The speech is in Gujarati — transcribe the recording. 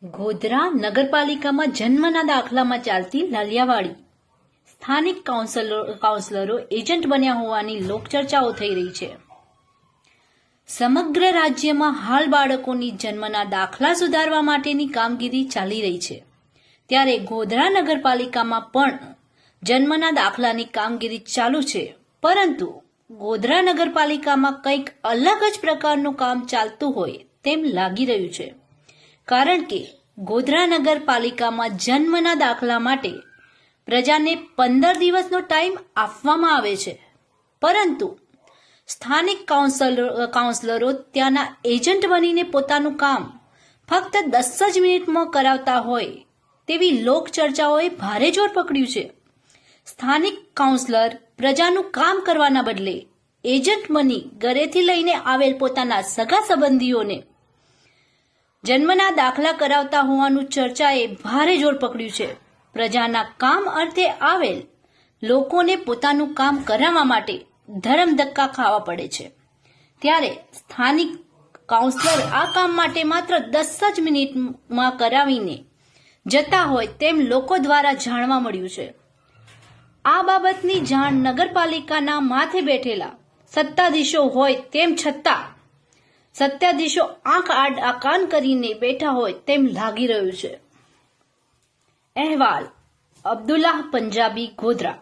ગોધરા નગરપાલિકામાં જન્મના દાખલામાં ચાલતી લાલિયાવાડી સ્થાનિક કાઉન્સિલરો એજન્ટ બન્યા હોવાની લોકચર્ચાઓ થઈ રહી છે। સમગ્ર રાજ્યમાં હાલ બાળકોની જન્મના દાખલા સુધારવા માટેની કામગીરી ચાલી રહી છે, ત્યારે ગોધરા નગરપાલિકામાં પણ જન્મના દાખલાની કામગીરી ચાલુ છે, પરંતુ ગોધરા નગરપાલિકામાં કંઈક અલગ જ પ્રકારનું કામ ચાલતું હોય તેમ લાગી રહ્યું છે, કારણ કે ગોધરા નગરપાલિકામાં જન્મના દાખલા માટે પ્રજાને 15 દિવસનો ટાઈમ આપવામાં આવે છે, પરંતુ સ્થાનિક કાઉન્સિલરો ત્યાંના એજન્ટ બનીને પોતાનું કામ ફક્ત 10 જ મિનિટમાં કરાવતા હોય તેવી લોકચર્ચાઓએ ભારે જોર પકડ્યું છે। સ્થાનિક કાઉન્સિલર પ્રજાનું કામ કરવાના બદલે એજન્ટ બની ઘરેથી લઈને આવેલ પોતાના સગા સંબંધીઓને જન્મના દાખલા કરાવતા હોવાનું ચર્ચાએ ભારે જોર પકડ્યું છે। પ્રજાના કામ અર્થે આવેલ લોકોને પોતાનું કામ કરાવવા માટે ધરમ ધક્કા ખાવા પડે છે, ત્યારે સ્થાનિક કાઉન્સિલર આ કામ માટે માત્ર 10 જ મિનિટમાં કરાવીને જતા હોય તેમ લોકો દ્વારા જાણવા મળ્યું છે। આ બાબતની જાણ નગરપાલિકાના માથે બેઠેલા સત્તાધીશો હોય તેમ છતાં સત્તાધીશો આંખ આડા કાન કરીને બેઠા હોય તેમ લાગી રહ્યું છે। અહેવાલ અબ્દુલ્લાહ પંજાબી, ગોધરા।